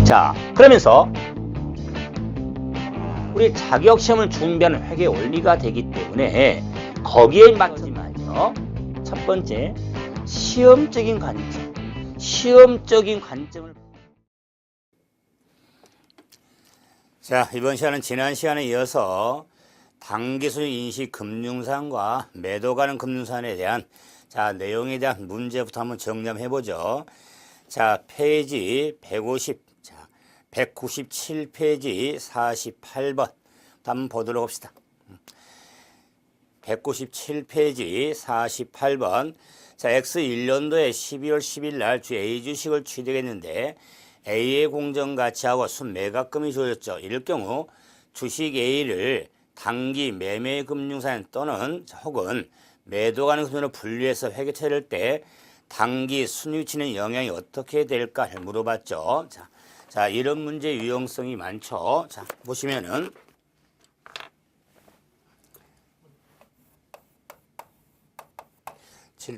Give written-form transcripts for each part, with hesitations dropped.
자, 그러면서 우리 자격시험을 준비하는 회계 원리가 되기 때문에 거기에 맞춰지만요. 첫 번째, 시험적인 관점을. 자, 이번 시간은 지난 시간에 이어서 당기순 인식 금융산과 매도 가능 금융산에 대한 내용에 대한 문제부터 한번 정리해 보죠. 자, 페이지 197페이지 48번 한번 보도록 합시다. 197페이지 48번. 자, X1년도에 12월 10일 날 A 주식을 취득했는데 A의 공정가치하고 순매각금이 주어졌죠. 이럴 경우 주식 A를 단기 매매금융산 또는 혹은 매도 가능 금융으로 분류해서 회계 처리할 때 단기 순위치는 영향이 어떻게 될까 물어봤죠. 자, 이런 문제 유용성이 많죠. 자, 보시면은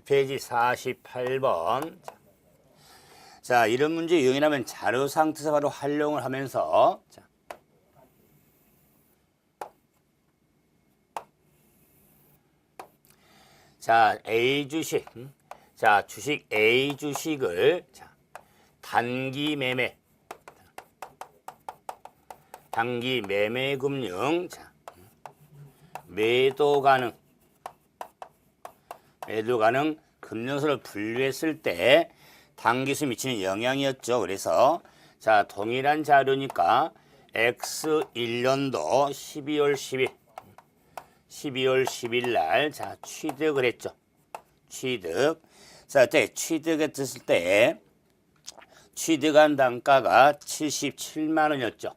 페이지 48번. 자, 이런 문제 유형이라면 자료 상태에서 바로 활용을 하면서 자, A 주식. 자, 주식 A 주식을 단기 매매 금융 매도 가능 금융서를 분류했을 때 단기수 미치는 영향이었죠. 그래서 자, 동일한 자료니까 X1년도 12월 10일 날 취득을 했죠. 취득. 자, 그때 취득했을 때 취득한 단가가 77만 원이었죠.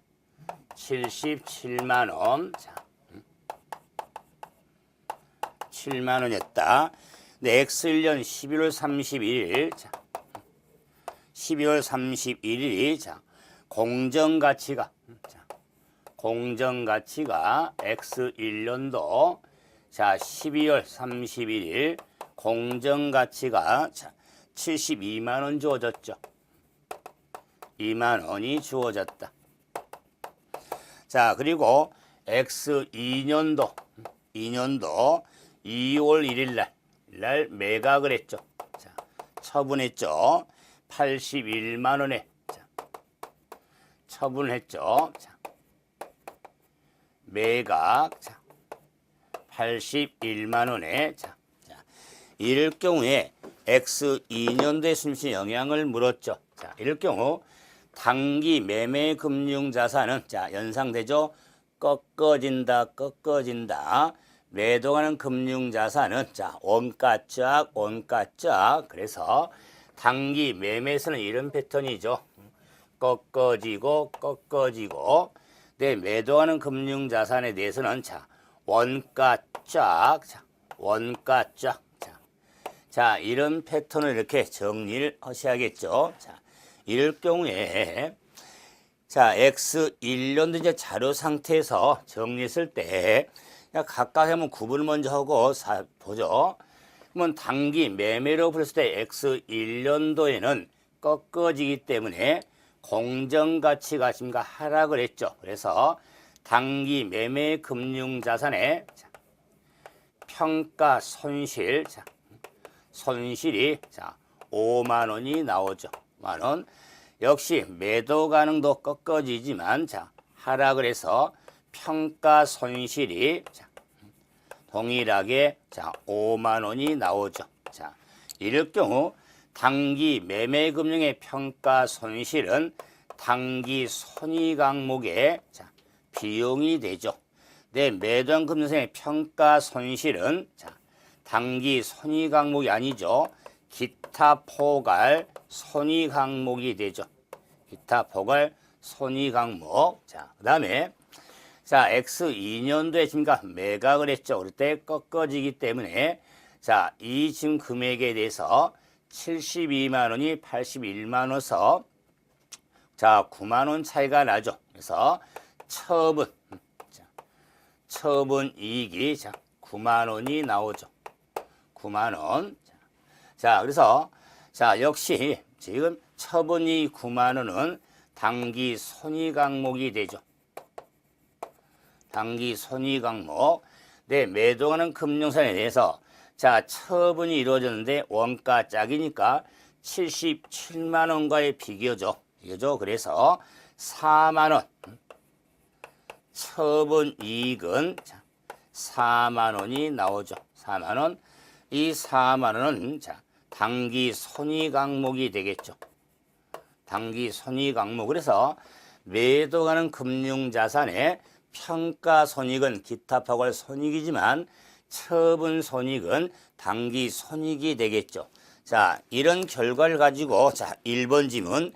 77만 원. 자, 7만 원이었다. 근데 X1년 11월 31일. 자, 12월 31일이 공정가치가 X1년도 12월 31일 공정가치가 72만 원 주어졌죠. 2만 원이 주어졌다. 자, 그리고 X2년도 2월 1일 날 매각을 했죠. 자, 처분했죠. 81만 원에 처분했죠. 자, 매각 81만 원에 이럴 경우에 X2년도에 순위치는 영향을 물었죠. 자, 이럴 경우 단기 매매 금융 자산은 연상되죠. 꺾어진다. 매도 가능 금융 자산은 원가짝. 그래서 단기 매매에서는 이런 패턴이죠. 꺾어지고. 네, 매도하는 금융 자산에 대해서는 원가짝. 자, 이런 패턴을 이렇게 정리를 하셔야겠죠. 자, 이럴 경우에 X1년도 이제 자료 상태에서 정리했을 때 각각 한번 구분을 먼저 하고 보죠. 그러면 단기 매매로 불렀을 때 X1년도에는 꺾어지기 때문에 공정가치가 하락을 했죠. 그래서 단기 매매 금융자산의 평가 손실이 5만 원이 나오죠. 5만 원. 역시 매도 가능도 꺾어지지만 하락을 해서 평가 손실이 동일하게 5만 원이 나오죠. 자, 이럴 경우 단기 매매 금융의 평가 손실은 단기 손익 항목의 비용이 되죠. 내 매도한 금융의 평가 손실은 단기 손익 항목이 아니죠. 기타 포괄 손익 항목이 되죠. 기타 포괄 손익 항목. 자, 그다음에 X2년도에 매각을 했죠. 그럴 때 꺾어지기 때문에 이 지금 금액에 대해서 72만 원이 81만 원에서 9만 원 차이가 나죠. 그래서 처분 이익이 9만 원이 나오죠. 9만 원. 그래서 역시 지금 처분이 9만 원은 당기 손익 항목이 되죠. 당기 손익 항목. 네, 매도하는 금융산에 대해서 자, 처분이 이루어졌는데 원가 짝이니까 77만 원과의 비교죠. 비교죠. 그래서 4만 원. 처분 이익은 4만 원이 나오죠. 4만 원. 이 4만 원은 자, 당기 손익 항목이 되겠죠. 당기 손익 항목. 그래서 매도가는 금융자산의 평가 손익은 기타 파골 손익이지만 처분 손익은 당기 손익이 되겠죠. 자, 이런 결과를 가지고 자, 1번 지문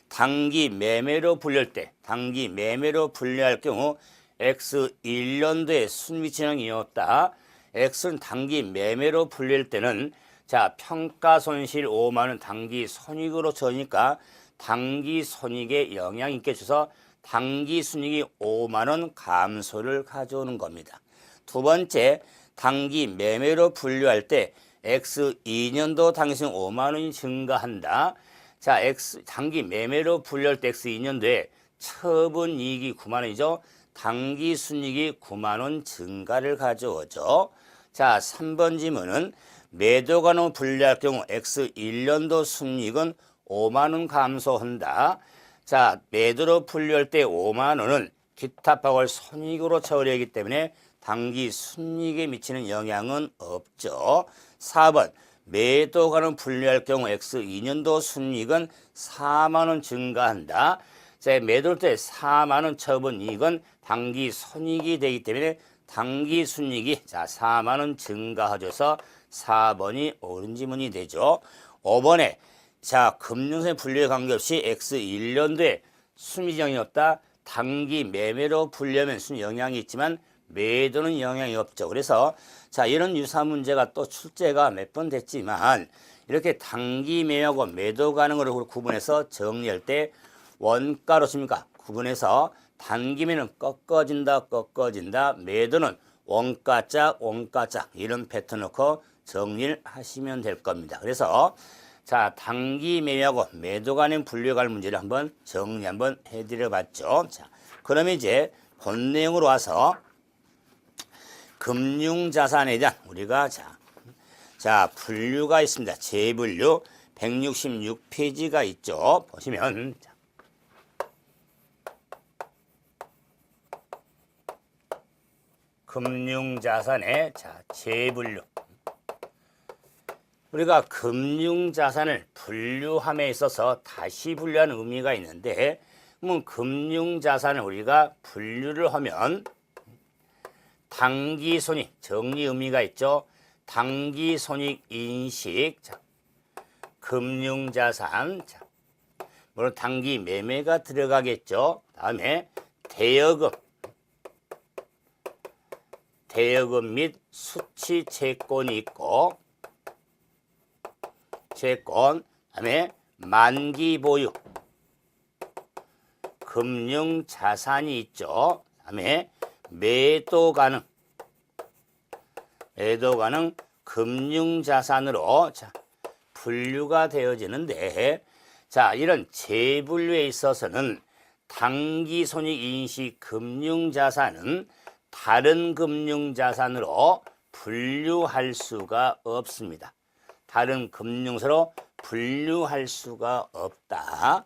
당기 매매로 분류할 때 당기 매매로 분류할 경우 X 1년도에 순위치는 없다. X는 당기 매매로 분류할 때는 자, 평가 손실 5만 원 당기 손익으로 쳐니까 당기 손익에 영향이 있게 줘서 당기 순이익이 5만 원 감소를 가져오는 겁니다. 두 번째, 당기 매매로 분류할 때 X 2년도 당기순 5만 원이 증가한다. 자, X 당기 매매로 분류할 때 X 2년도에 처분 이익이 9만 원이죠. 당기 순이익이 9만 원 증가를 가져오죠. 자, 3번 지문은 매도관으로 분류할 경우 X 1년도 순이익은 5만 원 감소한다. 자, 매도로 분류할 때 5만 원은 기타 파골 손익으로 처리하기 때문에 당기 순이익에 미치는 영향은 없죠. 4번 매도관으로 분류할 경우 X 2년도 순이익은 4만 원 증가한다. 자, 매도할 때 4만 원 처분 이익은 당기 손익이 되기 때문에 당기 순이익이 자 4만 원 증가하셔서 4번이 옳은 지문이 되죠. 5번에 자, 금융세 분류에 관계없이 X 1년도에 순이익이 없다. 당기 매매로 분류하면 순 영향이 있지만 매도는 영향이 없죠. 그래서 자, 이런 유사 문제가 또 출제가 몇 번 됐지만 이렇게 당기 매매하고 매도 가능으로 구분해서 정리할 때 원가로 씁니까? 구분해서 단기 매매는 꺾어진다. 매도는 원가짝 이런 패턴 놓고 정리를 하시면 될 겁니다. 그래서 자, 당기 매매하고 매도 간의 분류에 관한 문제를 한번 정리 한번 해드려 봤죠. 자, 그러면 이제 본 내용으로 와서 금융자산에 대한 우리가 자, 분류가 있습니다. 재분류 166페이지가 있죠. 보시면 금융자산의 자, 재분류. 우리가 금융자산을 분류함에 있어서 다시 분류하는 의미가 있는데, 그러면 금융자산을 우리가 분류를 하면 당기손익, 정리 의미가 있죠. 당기손익 인식, 자, 금융자산, 자, 물론 당기 매매가 들어가겠죠. 다음에 대여금 및 수취 채권이 있고, 채권, 다음에 만기 보유, 금융 자산이 있죠. 다음에 매도 가능 금융 자산으로 자, 분류가 되어지는데, 자, 이런 재분류에 있어서는 당기 손익 인식 금융 자산은 다른 금융 자산으로 분류할 수가 없습니다. 다른 금융사로 분류할 수가 없다.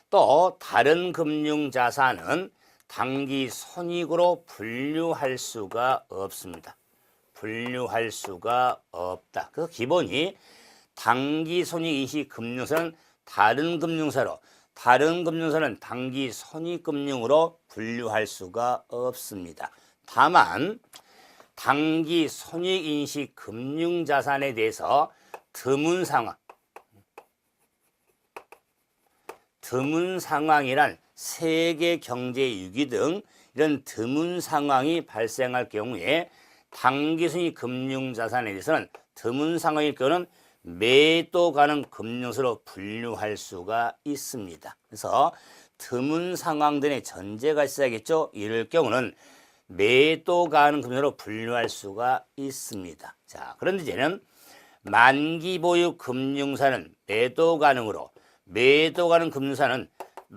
또 다른 금융자산은 당기 손익으로 분류할 수가 없습니다. 분류할 수가 없다. 그래서 기본이 당기 손익 인식 금융사는 다른 금융사로, 다른 금융사는 당기 손익 금융으로 분류할 수가 없습니다. 다만 당기 손익 인식 금융자산에 대해서 드문 상황이란 세계 경제 위기 등 이런 드문 상황이 발생할 경우에 당기순이익 금융자산에 대해서는 드문 상황일 경우는 매도 가능 금융사로 분류할 수가 있습니다. 그래서 드문 상황들의 전제가 있어야겠죠. 이럴 경우는 매도 가능 금융사로 분류할 수가 있습니다. 자, 그런데 이제는 만기 보유 금융사는 매도 가능 금융사는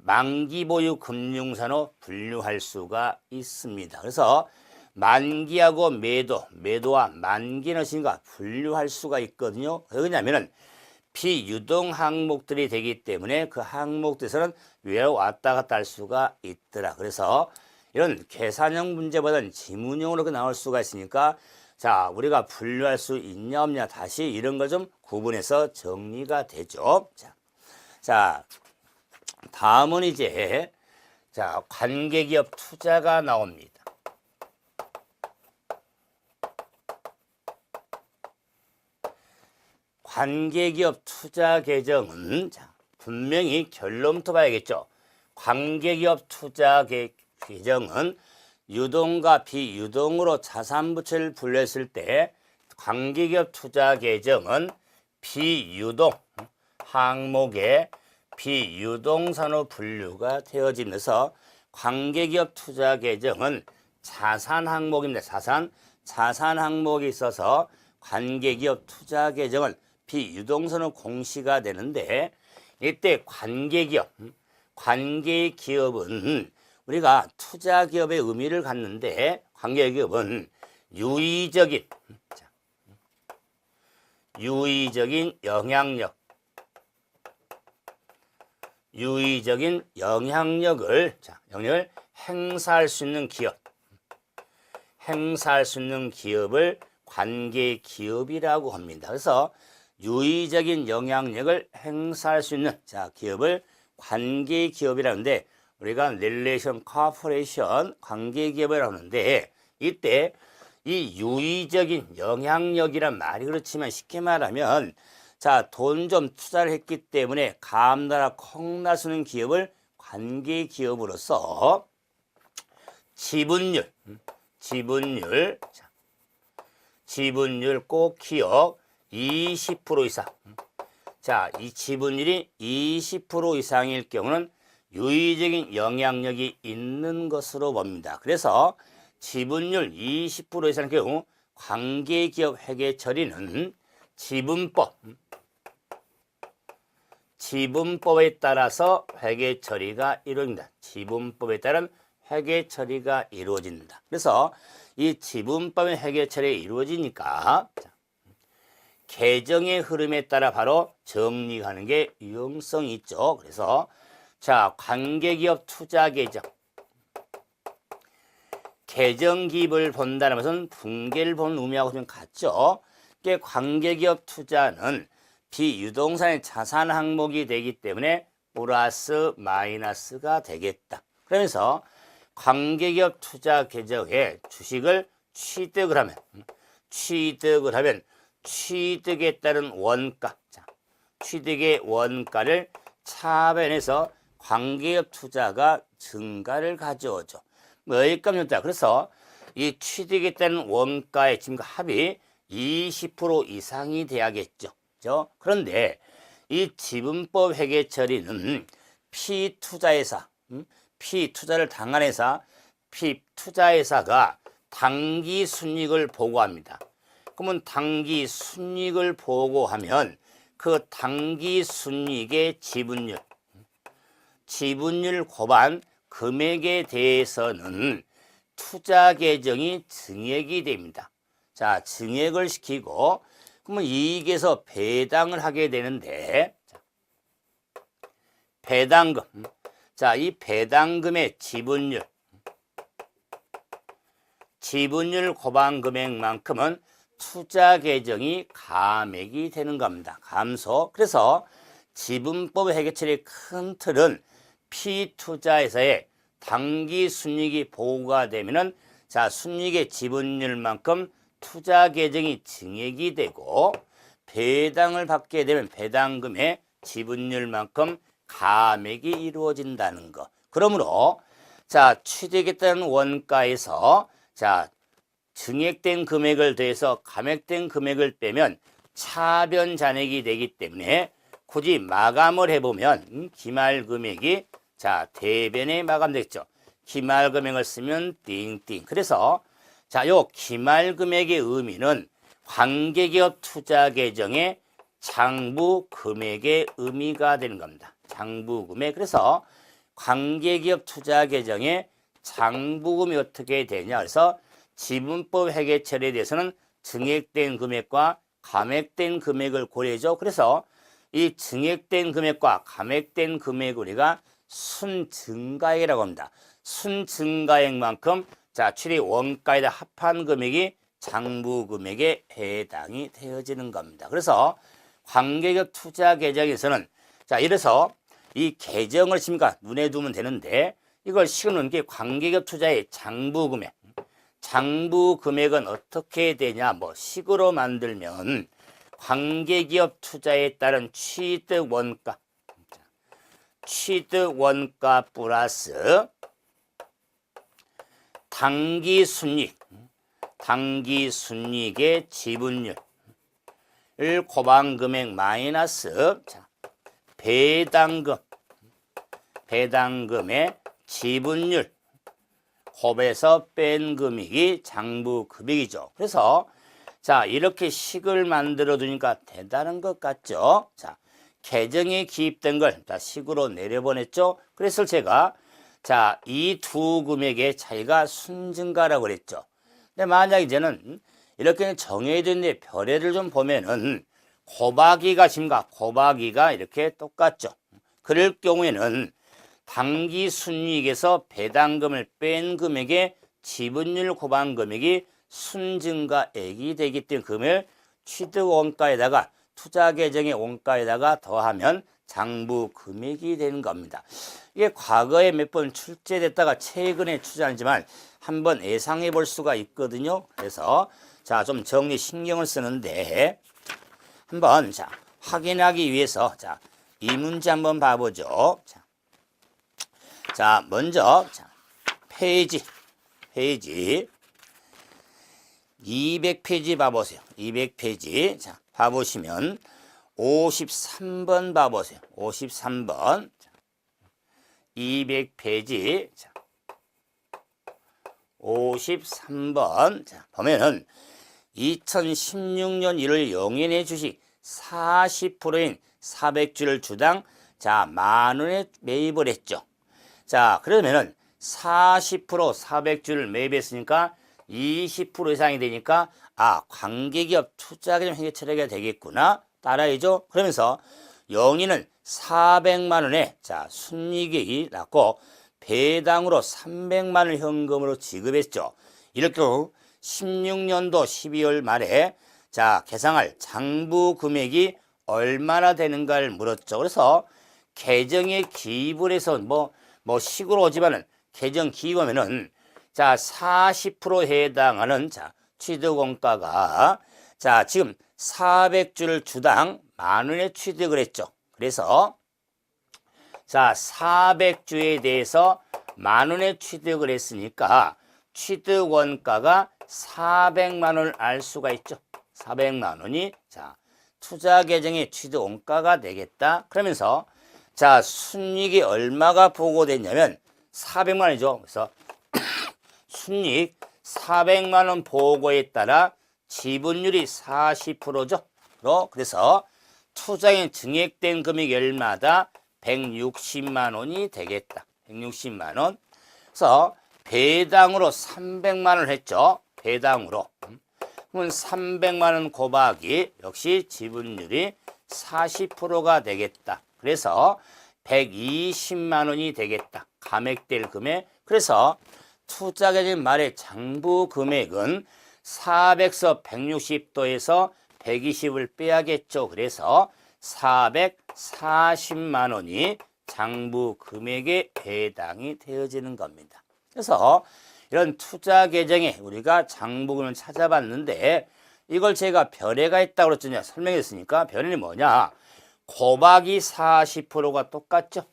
만기 보유 금융사로 분류할 수가 있습니다. 그래서 만기하고 매도와 만기는 신과 분류할 수가 있거든요. 왜냐하면 비유동 항목들이 되기 때문에 그 항목들에서는 외로 왔다 갔다 할 수가 있더라. 그래서 이런 계산형 문제보다는 지문형으로 나올 수가 있으니까 자, 우리가 분류할 수 있냐 없냐 다시 이런 걸 좀 구분해서 정리가 되죠. 자, 다음은 이제 자, 관계기업 투자가 나옵니다. 관계기업 투자 계정은 자, 분명히 결론부터 봐야겠죠. 관계기업 투자 계정은 유동과 비유동으로 자산부채를 분류했을 때 관계기업 투자 계정은 비유동 항목에 비유동산으로 분류가 되어지면서 관계기업 투자 계정은 자산 항목입니다. 자산 항목이 있어서 관계기업 투자 계정은 비유동산으로 공시가 되는데 이때 관계기업은 우리가 투자기업의 의미를 갖는데 관계기업은 유의적인 영향력을 행사할 수 있는 기업을 관계기업이라고 합니다. 그래서 유의적인 영향력을 행사할 수 있는 기업을 관계기업이라는데 우리가 릴레이션 코퍼레이션 관계기업이라고 하는데 이때 이 유의적인 영향력이란 말이 그렇지만 쉽게 말하면 자, 돈 좀 투자를 했기 때문에 감나라 콩나 쓰는 기업을 관계기업으로서 지분율 꼭 기억 20% 이상. 자, 이 지분율이 20% 이상일 경우는 유의적인 영향력이 있는 것으로 봅니다. 그래서 지분율 20% 이상일 경우 관계기업 회계 처리는 지분법에 따라서 회계 처리가 이루어집니다. 지분법에 따른 회계 처리가 이루어진다. 그래서 이 지분법의 회계 처리가 이루어지니까 계정의 흐름에 따라 바로 정리하는 게 유용성이 있죠. 그래서 자, 관계기업 투자 계정기입을 본다는 것은 분계를 보는 의미하고 좀 같죠. 관계기업 투자는 비유동산의 자산 항목이 되기 때문에 플러스 마이너스가 되겠다. 그러면서 관계기업 투자 계정에 주식을 취득을 하면 취득에 따른 원가, 취득의 원가를 차변해서 관계기업 투자가 증가를 가져오죠. 여기까지. 그래서 이 취득에 따른 원가의 증가 합이 20% 이상이 돼야겠죠. 그런데 이 지분법 회계 처리는 피투자를 당한 회사, 피투자회사가 당기 순이익을 보고합니다. 그러면 당기 순이익을 보고하면 그 당기 순이익의 지분율 곱한 금액에 대해서는 투자 계정이 증액이 됩니다. 자, 증액을 시키고 그러면 이익에서 배당을 하게 되는데 배당금. 자, 이 배당금의 지분율 곱한 금액만큼은 투자 계정이 감액이 되는 겁니다. 감소. 그래서 지분법 회계처리의 큰 틀은 피투자회사의 당기 순이익이 보고가 되면은 자, 순이익의 지분율만큼 투자 계정이 증액이 되고 배당을 받게 되면 배당금의 지분율만큼 감액이 이루어진다는 것. 그러므로 자, 취득했다는 원가에서 자, 증액된 금액을 더해서 감액된 금액을 빼면 차변 잔액이 되기 때문에 굳이 마감을 해보면 기말 금액이 자, 대변에 마감됐죠. 기말 금액을 쓰면 띵띵. 그래서 자, 요 기말 금액의 의미는 관계기업 투자 계정의 장부 금액의 의미가 되는 겁니다. 장부 금액. 그래서 관계기업 투자 계정에 장부금이 어떻게 되냐. 그래서 지분법 회계 처리에 대해서는 증액된 금액과 감액된 금액을 고려해줘. 그래서 이 증액된 금액과 감액된 금액을 우리가 순증가액이라고 합니다. 순증가액만큼 자, 취득 원가에다 합한 금액이 장부 금액에 해당이 되어지는 겁니다. 그래서 관계기업 투자 계정에서는 자, 이래서 이 계정을 지금까 눈에 두면 되는데 이걸 씌우는 게 관계기업 투자의 장부 금액. 장부 금액은 어떻게 되냐? 뭐 식으로 만들면 관계기업 투자에 따른 취득 원가. 취득 원가 플러스 당기 순이익. 당기 순이익의 지분율. 을 곱한 금액 마이너스 자, 배당금의 지분율 곱해서 뺀 금액이 장부 금액이죠. 그래서 자, 이렇게 식을 만들어 두니까 대단한 것 같죠? 자, 계정에 기입된 걸 자, 식으로 내려보냈죠. 그래서 제가 자, 이 두 금액의 차이가 순증가라고 그랬죠. 근데 만약 이제는 이렇게 정해졌는데 별의를 좀 보면은 곱하기가 심가 곱하기가 이렇게 똑같죠. 그럴 경우에는 당기 순이익에서 배당금을 뺀 금액의 지분율 곱한 금액이 순증가액이 되기 때문에 금을 취득 원가에다가 투자 계정의 원가에다가 더하면 장부 금액이 되는 겁니다. 이게 과거에 몇 번 출제됐다가 최근에 출제하지만 한번 예상해 볼 수가 있거든요. 그래서 자, 좀 정리 신경을 쓰는데 한번 자, 확인하기 위해서 자, 이 문제 한번 봐보죠. 자, 먼저 자, 페이지 200페이지 봐보세요. 200페이지 자, 봐보시면 53번 봐보세요. 53번 200페이지 자, 53번 자, 보면은 2016년 1월 영인의 주식 40%인 400주를 주당 자, 만원에 매입을 했죠. 자, 그러면은 40% 400주를 매입했으니까 20% 이상이 되니까 아, 관계기업 투자계정 회계 처리가 되겠구나. 따라야죠. 그러면서 영인은 400만 원에 자, 순이익이 났고 배당으로 300만 원 현금으로 지급했죠. 이렇게 16년도 12월 말에 자, 계상할 장부 금액이 얼마나 되는가를 물었죠. 그래서 계정에 기입을 해서 뭐 식으로 오지만은 계정 기입하면은 자, 40% 해당하는 자, 취득 원가가 자, 지금 400주를 주당 만 원에 취득을 했죠. 그래서 자, 400주에 대해서 만 원에 취득을 했으니까 취득 원가가 400만 원을 알 수가 있죠. 400만 원이 자, 투자 계정의 취득 원가가 되겠다. 그러면서 자, 순이익이 얼마가 보고됐냐면 400만 원이죠. 그래서 순이익 400만 원 보고에 따라 지분율이 40%죠. 그래서 투자에 증액된 금액이 얼마다 160만 원이 되겠다. 160만 원. 그래서 배당으로 300만 원을 했죠. 배당으로. 그러면 300만 원 곱하기 역시 지분율이 40%가 되겠다. 그래서 120만 원이 되겠다. 감액될 금액. 그래서 투자계정 말의 장부 금액은 400서 160도에서 120을 빼야겠죠. 그래서 440만 원이 장부 금액에 해당이 되어지는 겁니다. 그래서 이런 투자 계정에 우리가 장부금을 찾아봤는데 이걸 제가 별에가 있다고 그랬더니 설명했으니까 별이 뭐냐? 곱하기 40%가 똑같죠.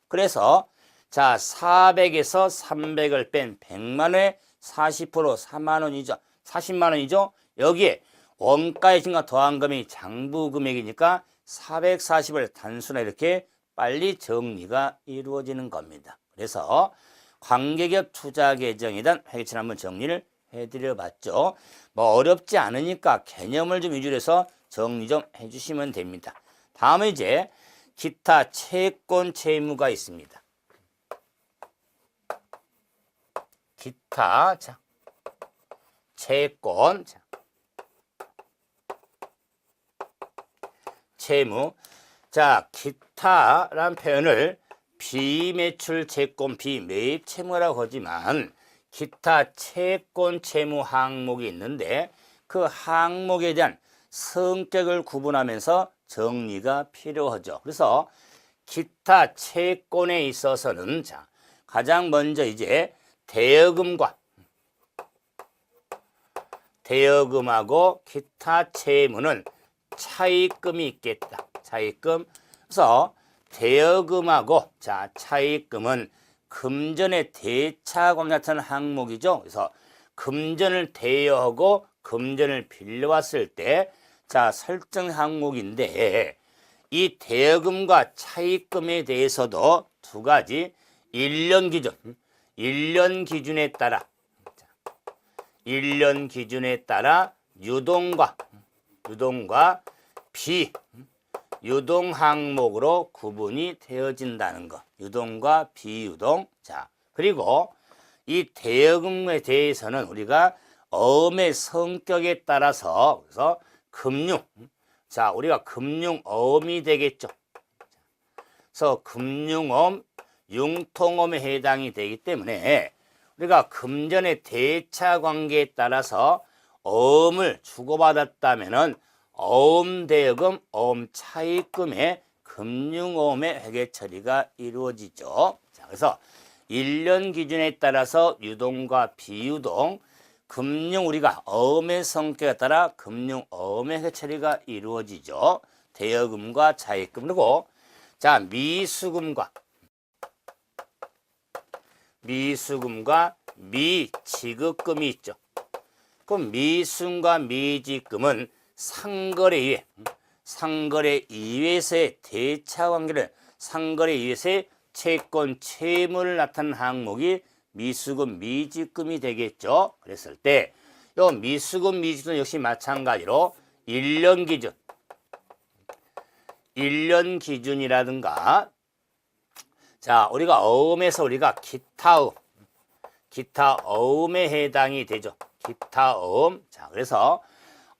그래서 자, 400에서 300을 뺀 100만 원에 40% 4만 원이죠. 40만 원이죠. 여기에 원가의 증가 더한 금액이 장부 금액이니까 440을 단순하게 이렇게 빨리 정리가 이루어지는 겁니다. 그래서 관계기업 투자 계정에 대한 회계처리 한번 정리를 해드려 봤죠. 뭐 어렵지 않으니까 개념을 좀 위주로 해서 정리 좀 해주시면 됩니다. 다음은 이제 기타 채권 채무가 있습니다. 기타, 자, 채권, 자, 채무. 자, 기타란 표현을 비매출 채권, 비매입 채무라고 하지만 기타 채권 채무 항목이 있는데 그 항목에 대한 성격을 구분하면서 정리가 필요하죠. 그래서 기타 채권에 있어서는 자, 가장 먼저 이제 대여금하고 기타 채무는 차입금이 있겠다. 차입금. 그래서 대여금하고 자, 차입금은 금전의 대차관계 같은 항목이죠. 그래서 금전을 대여하고 금전을 빌려왔을 때 자, 설정 항목인데 이 대여금과 차입금에 대해서도 두 가지 1년 기준에 따라 1년 기준에 따라 유동과 비유동 항목으로 구분이 되어진다는 것. 유동과 비유동. 자, 그리고 이 대여금에 대해서는 우리가 어음의 성격에 따라서 그래서 금융. 자, 우리가 금융어음이 되겠죠. 그래서 금융어음, 융통어음에 해당이 되기 때문에 우리가 금전의 대차 관계에 따라서 어음을 주고받았다면은 어음 대여금, 어음 차입금의 금융어음의 회계 처리가 이루어지죠. 자, 그래서 1년 기준에 따라서 유동과 비유동, 금융 우리가 어음의 성격에 따라 금융어음의 회계 처리가 이루어지죠. 대여금과 차입금. 그리고 자, 미수금과 미지급금이 있죠. 그럼 미수금과 미지급금은 상거래 이외에서의 대차 관계를 상거래 이외에서의 채권 채무를 나타내는 항목이 미수금 미지급금이 되겠죠. 그랬을 때 요 미수금 미지급금 역시 마찬가지로 1년 기준이라든가 자, 우리가 어음에서 우리가 기타 어음에 해당이 되죠. 기타 어음. 자, 그래서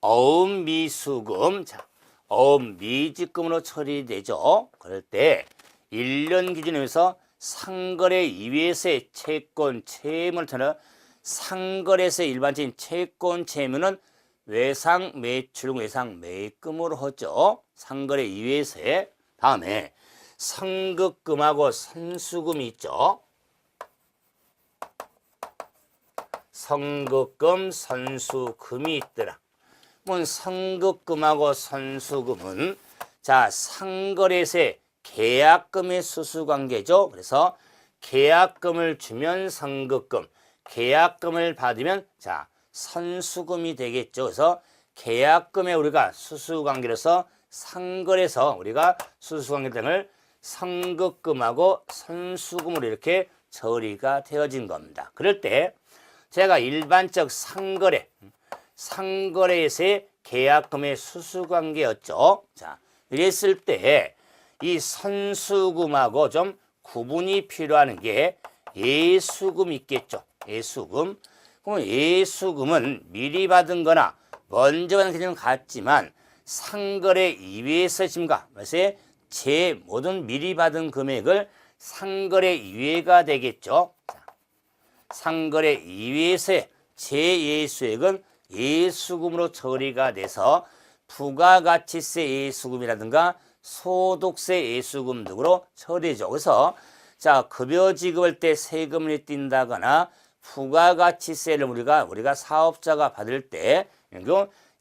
어음 미수금, 자, 어음 미지급금으로 처리되죠. 그럴 때 1년 기준에서 상거래 이외에서의 채권 채무를 터는 상거래에서의 일반적인 채권 채무는 외상 매출금, 외상 매입금으로 하죠. 상거래 이외에서의. 다음에 선급금하고 선수금이 있죠. 선급금, 선수금이 있더라. 선급금하고 선수금은 자, 상거래에서의 계약금의 수수관계죠. 그래서 계약금을 주면 선급금, 계약금을 받으면 자, 선수금이 되겠죠. 그래서 계약금에 우리가 수수관계로서 상거래에서 우리가 수수관계 등을 선급금하고 선수금으로 이렇게 처리가 되어진 겁니다. 그럴 때 제가 일반적 상거래에서의 계약금의 수수관계였죠. 자, 이랬을 때 이 선수금하고 좀 구분이 필요한 게 예수금 있겠죠. 예수금. 그럼 예수금은 미리 받은 거나 먼저 받은 개념은 같지만 상거래 이외에서 지금과 말세 제 모든 미리 받은 금액을 상거래 이외가 되겠죠. 자, 상거래 이외에서의 제예수액은 예수금으로 처리가 돼서 부가가치세 예수금이라든가 소득세 예수금 등으로 처리죠. 그래서 자, 급여 지급할 때 세금을 띈다거나 부가가치세를 우리가 사업자가 받을 때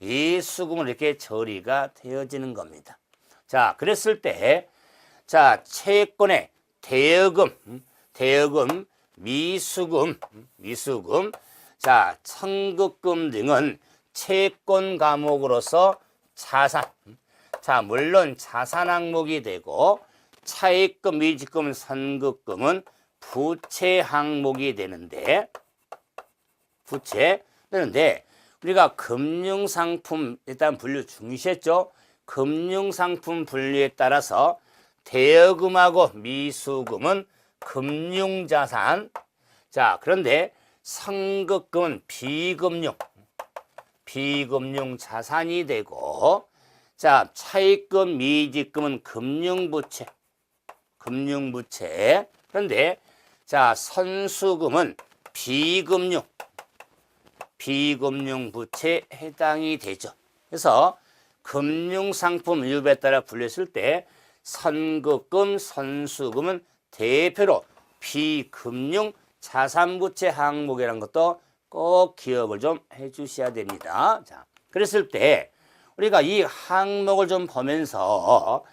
예수금으로 이렇게 처리가 되어지는 겁니다. 자, 그랬을 때 자, 채권의 대여금, 미수금, 자, 선급금 등은 채권 과목으로서 자산, 자, 물론 자산 항목이 되고 차입금, 미지금, 선급금은 부채 항목이 되는데 우리가 금융상품 일단 분류 중시했죠. 금융상품 분류에 따라서 대여금하고 미수금은 금융자산. 자, 그런데 선급금은 비금융 자산이 되고, 자, 차입금, 미지금은 금융부채. 그런데, 자, 선수금은 비금융 부채에 해당이 되죠. 그래서 금융상품 일부에 따라 분류했을 때 선급금, 선수금은 대표로 비금융 자산부채 항목이라는 것도 꼭 기억을 좀 해주셔야 됩니다. 자, 그랬을 때 우리가 이 항목을 좀 보면서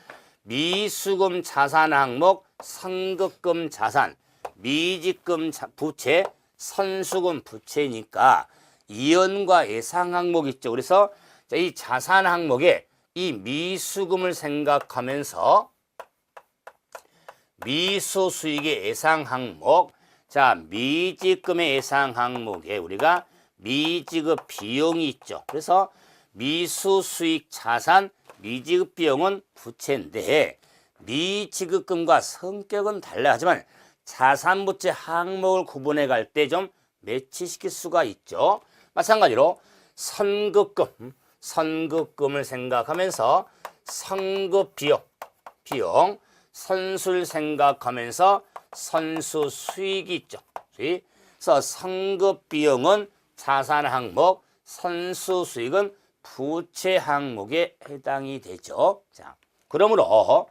미수금 자산 항목, 선급금 자산, 미지금 부채, 선수금 부채니까 이연과 예상 항목 있죠. 그래서 이 자산 항목에 이 미수금을 생각하면서 미수 수익의 예상 항목, 자, 미지금의 예상 항목에 우리가 미지급 비용이 있죠. 그래서 미수 수익 자산, 미지급 비용은 부채인데 미지급금과 성격은 달라 하지만 자산부채 항목을 구분해 갈 때 좀 매치시킬 수가 있죠. 마찬가지로 선급금을 생각하면서 선급 비용, 선수를 생각하면서 선수 수익이 있죠. 그래서 선급 비용은 자산 항목, 선수 수익은 부채 항목에 해당이 되죠. 자, 그러므로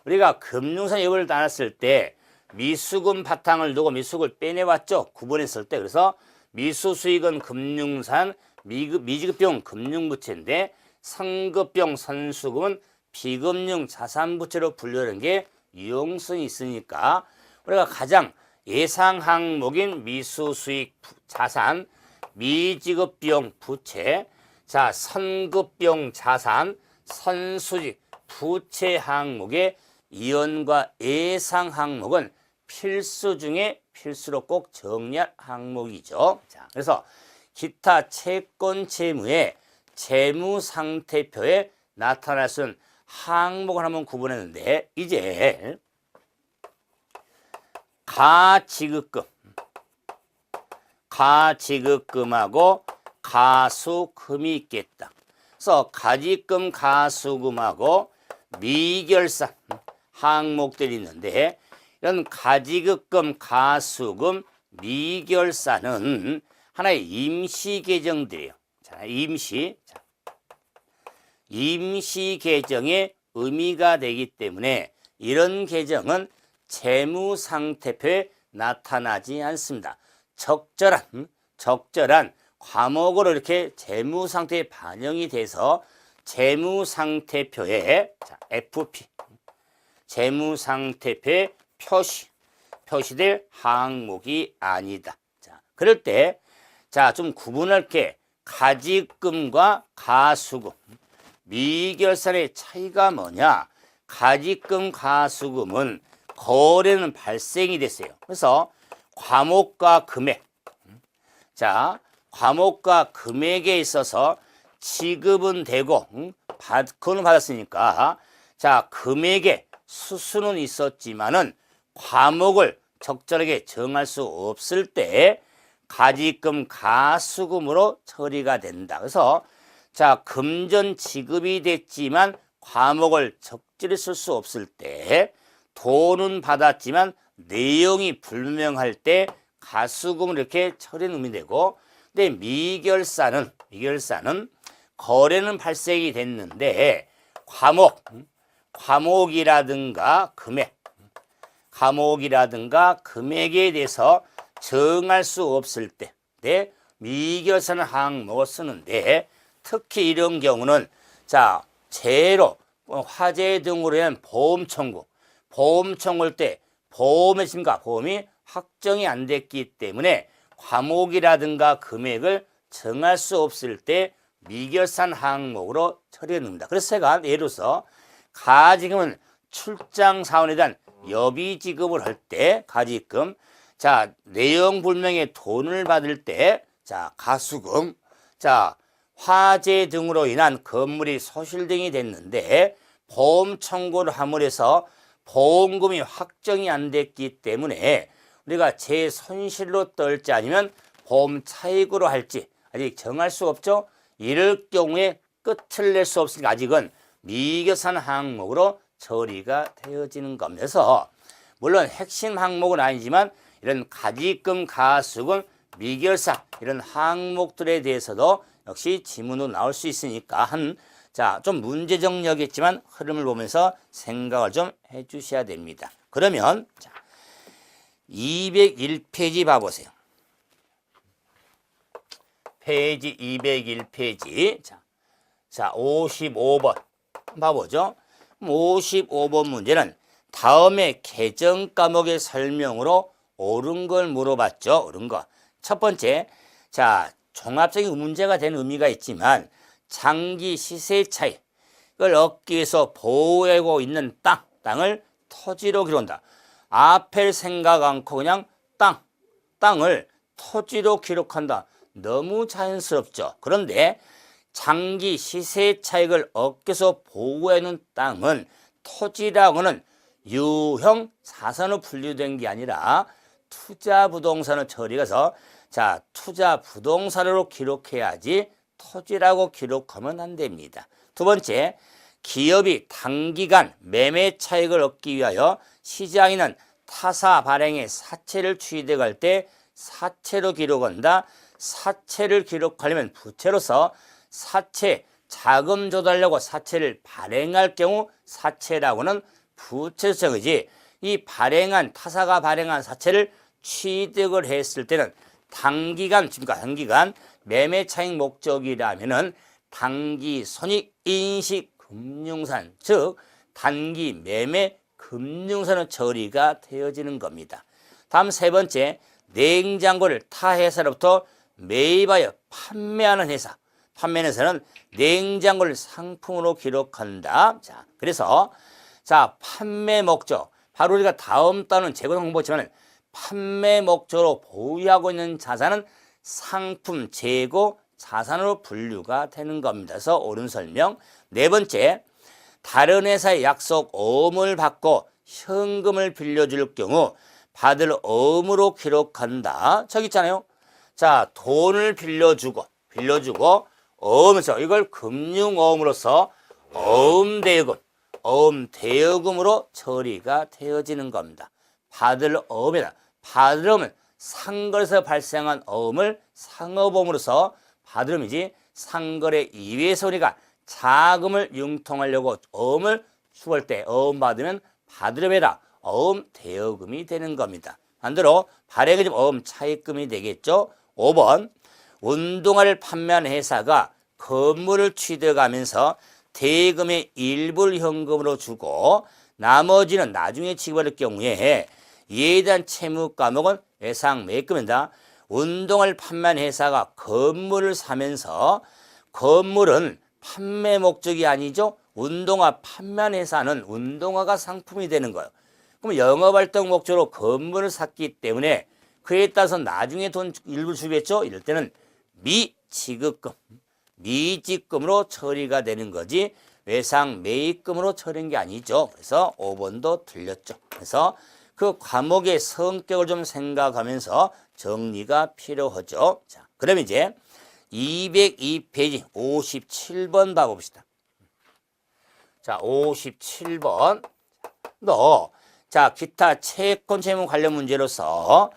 우리가 금융산 여부를 따졌을 때 미수금 바탕을 두고 미수금을 빼내왔죠. 구분했을 때. 그래서 미수 수익은 금융산, 미지급 비용 금융부채인데 선급비용 선수금은 비금융 자산부채로 분류하는 게 유용성이 있으니까 우리가 가장 예상 항목인 미수 수익 자산, 미지급 비용 부채, 자, 선급비용 자산, 선수직 부채 항목의 이연과 예상 항목은 필수 중에 필수로 꼭 정리할 항목이죠. 자, 그래서 기타 채권 채무의 채무 상태표에 나타날 수 있는 항목을 한번 구분했는데 이제 가지급금하고 가수금이 있겠다. 그래서 가지금, 가수금하고 미결산 항목들이 있는데 이런 가지급금, 가수금, 미결산은 하나의 임시 계정들이에요. 자, 임시 계정의 의미가 되기 때문에 이런 계정은 채무 상태표에 나타나지 않습니다. 적절한 과목으로 이렇게 채무 상태에 반영이 돼서 채무 상태표에 자, FP 채무 상태표에 표시될 항목이 아니다. 자, 그럴 때 자, 좀 구분할 게 가지금과 가수금, 미결산의 차이가 뭐냐? 가지금, 가수금은 거래는 발생이 됐어요. 그래서 과목과 금액, 자, 과목과 금액에 있어서 지급은 되고 받고는 받았으니까 자, 금액의 수수는 있었지만은 과목을 적절하게 정할 수 없을 때 가지금, 가수금으로 처리가 된다. 그래서 자, 금전 지급이 됐지만 과목을 적절히 쓸 수 없을 때 돈은 받았지만 내용이 불명할 때 가수금을 이렇게 처리는 의미되고 근데 미결산은 거래는 발생이 됐는데 과목이라든가 금액에 대해서 정할 수 없을 때 미결산 항목을 쓰는데 특히 이런 경우는 자, 재해로 화재 등으로 인한 보험 청구할 때 보험의 심가 보험이 확정이 안 됐기 때문에 과목이라든가 금액을 정할 수 없을 때 미결산 항목으로 처리합니다. 그래서 제가 예로서 가지금은 출장 사원에 대한 여비 지급을 할 때 가지금, 자, 내용 불명의 돈을 받을 때 자, 가수금, 자, 화재 등으로 인한 건물이 소실 등이 됐는데 보험 청구를 함으로 해서 보험금이 확정이 안 됐기 때문에 우리가 제 손실로 떨지 아니면 보험 차익으로 할지 아직 정할 수 없죠. 이럴 경우에 끝을 낼 수 없으니까 아직은 미결산 항목으로 처리가 되어지는 겁니다. 물론 핵심 항목은 아니지만 이런 가지금, 가수금, 미결산 이런 항목들에 대해서도 역시 지문으로 나올 수 있으니까 좀 문제적 여겠지만 흐름을 보면서 생각을 좀 해주셔야 됩니다. 그러면 201페이지 봐보세요. 페이지 201페이지. 자, 55번 봐보죠. 55번 문제는 다음에 개정 과목의 설명으로 옳은 걸 물어봤죠. 옳은 거. 첫 번째, 자, 종합적인 문제가 되는 의미가 있지만 장기 시세 차익을 얻기 위해서 보유하고 있는 땅을 토지로 기록한다. 앞을 생각 않고 그냥 땅을 토지로 기록한다. 너무 자연스럽죠. 그런데 장기 시세 차익을 얻기 위해서 보유하는 땅은 토지라고는 유형 자산으로 분류된 게 아니라 투자 부동산을 처리해서 투자 부동산으로 기록해야지 토지라고 기록하면 안 됩니다. 두 번째, 기업이 단기간 매매 차익을 얻기 위하여 시장에 있는 타사 발행의 사채를 취득 할 때 사채로 기록한다. 사채를 기록하려면 부채로서 사채 자금 조달하려고 사채를 발행할 경우 사채라고는 부채성이지 이 타사가 발행한 사채를 취득을 했을 때는 단기간 매매 차익 목적이라면은 단기 손익 인식 금융산, 즉 단기 매매 금융산은 처리가 되어지는 겁니다. 다음 세 번째, 냉장고를 타 회사로부터 매입하여 판매하는 회사. 판매하는 회사는 냉장고를 상품으로 기록한다. 그래서 판매 목적. 바로 우리가 다음 단은 재고 홍보지만 판매 목적으로 보유하고 있는 자산은 상품 재고 자산으로 분류가 되는 겁니다. 그래서 옳은 설명. 네 번째, 다른 회사의 약속 어음을 받고 현금을 빌려줄 경우 받을 어음으로 기록한다. 저기 있잖아요. 돈을 빌려주고 어음에서 이걸 금융어음으로서 어음대여금으로 처리가 되어지는 겁니다. 받을 어음이다. 받을 어음은 상거래에서 발생한 어음을 상업어음으로서 받을 어음이지 상거래 이외에서 우리가 자금을 융통하려고 어음을 수할 때 어음 받으면 받을 어음이다. 어음 대여금이 되는 겁니다. 반대로 발행이 좀 어음 차익금이 되겠죠. 5번, 운동화를 판매하는 회사가 건물을 취득하면서 대금의 일부를 현금으로 주고 나머지는 나중에 지급할 경우에 이에 대한 채무 과목은 외상 매입금이다. 운동화를 판매하는 회사가 건물을 사면서 건물은 판매 목적이 아니죠. 운동화 판매하는 회사는 운동화가 상품이 되는 거예요. 그럼 영업활동 목적으로 건물을 샀기 때문에 그에 따라서 나중에 돈 일부 주겠죠. 이럴 때는 미지급금으로 처리가 되는 거지 외상 매입금으로 처리한 게 아니죠. 그래서 5번도 틀렸죠. 그래서 그 과목의 성격을 좀 생각하면서 정리가 필요하죠. 그럼 이제 202페이지 57번 봐봅시다. 57번. 기타 채권 채무 관련 문제로서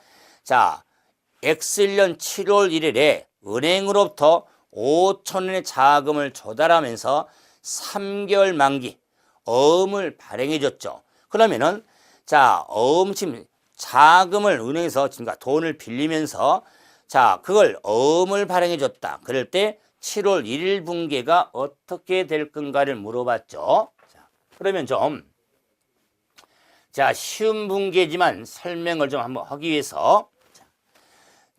X1년 7월 1일에 은행으로부터 5,000원의 자금을 조달하면서 3개월 만기 어음을 발행해 줬죠. 그러면은 지금 자금을 은행에서 돈을 빌리면서 그걸 어음을 발행해 줬다. 그럴 때 7월 1일 분기가 어떻게 될 건가를 물어봤죠. 그러면 쉬운 분기지만 설명을 좀 한번 하기 위해서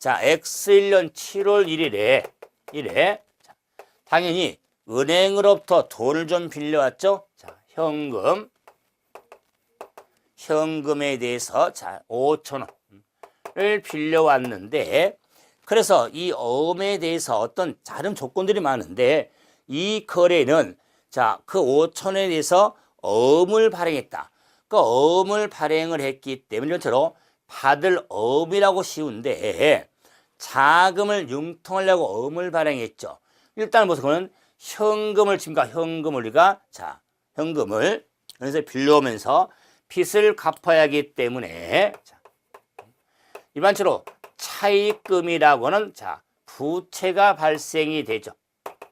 X1년 7월 1일에 당연히 은행으로부터 돈을 좀 빌려왔죠. 현금에 대해서 5,000원을 빌려왔는데 그래서 이 어음에 대해서 어떤 다른 조건들이 많은데 이 거래는 그 5,000원에 대해서 어음을 발행했다. 그 어음을 발행을 했기 때문에 이처럼 받을 어음이라고 쉬운데 자금을 융통하려고 엄을 발행했죠. 일단 보세요. 그는 현금을 칩니까? 현금을 우리가 자 현금을 그래서 빌려오면서 빚을 갚아야 하기 때문에 자, 일반적으로 차입금이라고는 자 부채가 발생이 되죠.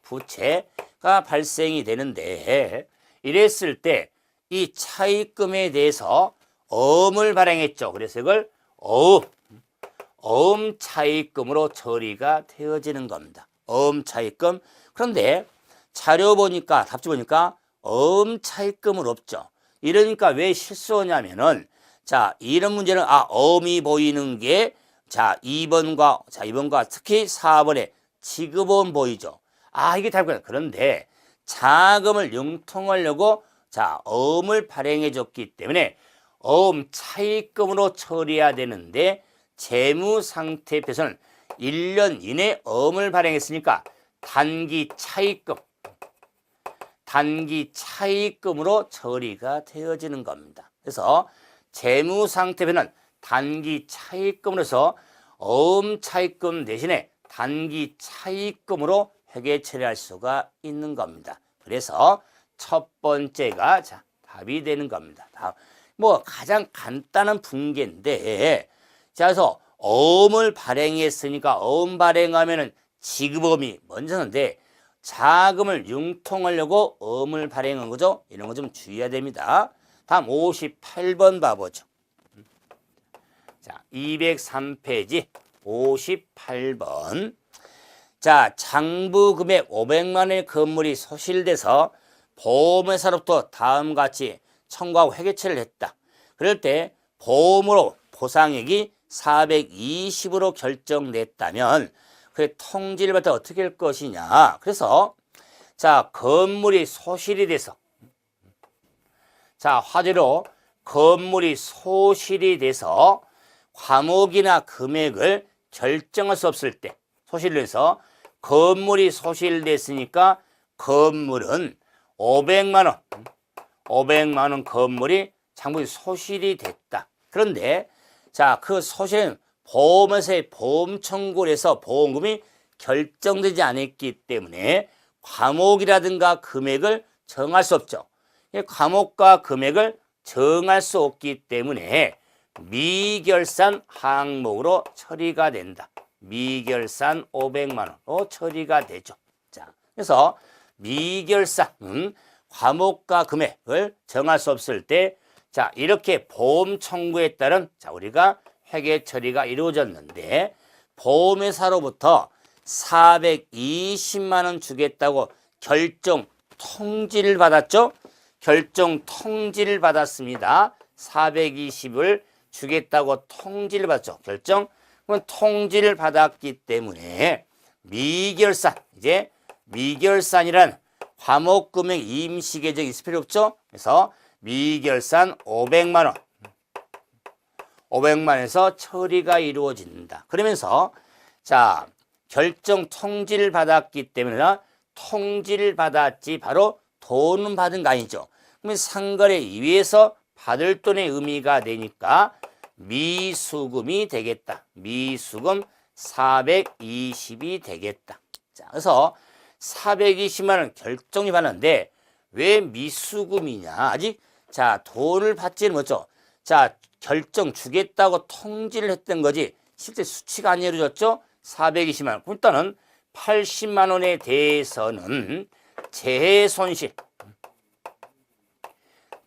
부채가 발생이 되는데 이랬을 때 이 차입금에 대해서 엄을 발행했죠. 그래서 이걸 어음 차입금으로 처리가 되어지는 겁니다. 어음 차입금. 그런데 자료 보니까 답지 보니까 어음 차입금은 없죠. 이러니까 왜 실수하냐면은 자 이런 문제는 어음이 보이는 게 자 2번과 특히 4번에 지급어음 보이죠. 이게 답이구나. 그런데 자금을 융통하려고 자 어음을 발행해 줬기 때문에 어음 차입금으로 처리해야 되는데 재무상태표에서는 1년 이내 어음을 발행했으니까 단기 차입금으로 처리가 되어지는 겁니다. 그래서 재무상태표는 단기 차입금으로서 어음 차입금 대신에 단기 차입금으로 회계 처리할 수가 있는 겁니다. 그래서 첫 번째가 자 답이 되는 겁니다. 뭐 가장 간단한 분계인데 자 그래서 어음을 발행했으니까 어음 발행하면은 지급어음이 먼저인데 자금을 융통하려고 어음을 발행한 거죠. 이런 거 좀 주의해야 됩니다. 다음 58번 봐보죠. 자 203페이지 58번 자 장부 금액 500만 원의 건물이 소실돼서 보험회사로부터 다음과 같이 청구하고 회계처리를 했다. 그럴 때 보험으로 보상액이 420으로 결정됐다면 그 통지를 받아 어떻게 할 것이냐. 그래서 자 건물이 소실이 돼서 자 화재로 건물이 소실이 돼서 과목이나 금액을 결정할 수 없을 때 소실로 해서 건물이 소실됐으니까 건물은 500만 원 건물이 장부에 소실이 됐다. 그런데 자 그 소실은 보험회사에 보험 청구를 해서 보험금이 결정되지 않았기 때문에 과목이라든가 금액을 정할 수 없죠. 과목과 금액을 정할 수 없기 때문에 미결산 항목으로 처리가 된다. 미결산 500만 원으로 처리가 되죠. 자, 그래서 미결산 과목과 금액을 정할 수 없을 때 자, 이렇게 보험 청구에 따른 자, 우리가 회계 처리가 이루어졌는데 보험회사로부터 420만 원 주겠다고 결정 통지를 받았죠. 결정 통지를 받았습니다. 420을 주겠다고 통지를 받았죠. 결정. 그럼 통지를 받았기 때문에 미결산, 이제 미결산이란 과목금액 임시계정 있을 필요 없죠. 그래서 미결산 500만 원. 500만 원에서 처리가 이루어진다. 그러면서 자 결정 통지를 받았기 때문에 통지를 받았지 바로 돈은 받은 거 아니죠. 그러면 상거래 이외에서 받을 돈의 의미가 되니까 미수금이 되겠다. 미수금 420이 되겠다. 자, 그래서 420만 원 결정이 받았는데 왜 미수금이냐? 아직 자 돈을 받지는 못했죠. 자 결정 주겠다고 통지를 했던 거지 실제 수치가 안 이루어졌죠. 420만 원. 일단은 80만 원에 대해서는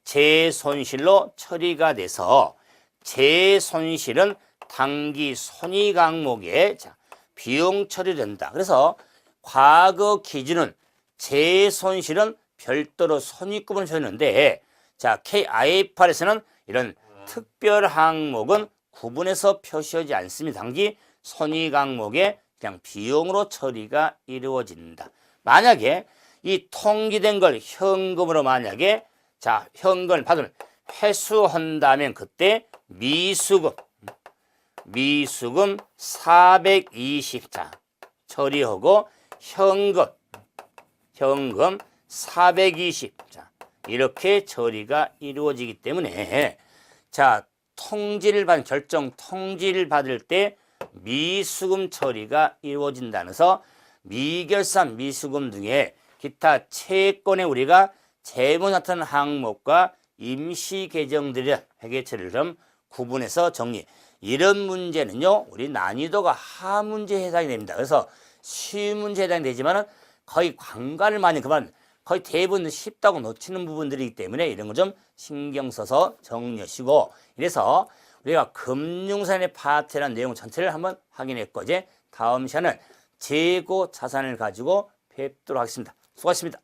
재손실로 처리가 돼서 재손실은 단기 손익 항목에 자, 비용 처리된다. 그래서 과거 기준은 재손실은 별도로 손익금을 줬는데 자 IFRS는 이런 특별 항목은 구분해서 표시하지 않습니다. 단기 손익 항목에 그냥 비용으로 처리가 이루어진다. 만약에 이 통기된 걸 현금으로 만약에 자 현금을 받으면 회수한다면 그때 미수금 420자 처리하고 현금 420자 이렇게 처리가 이루어지기 때문에 자 결정 통지를 받을 때 미수금 처리가 이루어진다면서 미결산 미수금 등의 기타 채권에 우리가 재무 나타난 항목과 임시 계정들의 회계 처리를 좀 구분해서 정리. 이런 문제는요, 우리 난이도가 하문제에 해당이 됩니다. 그래서 쉬운 문제에 해당이 되지만은 거의 관과를 많이 그만 거의 대부분 쉽다고 놓치는 부분들이기 때문에 이런 거 좀 신경 써서 정리하시고, 이래서 우리가 금융산의 파트라는 내용 전체를 한번 확인했고, 이제 다음 시간은 재고 자산을 가지고 뵙도록 하겠습니다. 수고하셨습니다.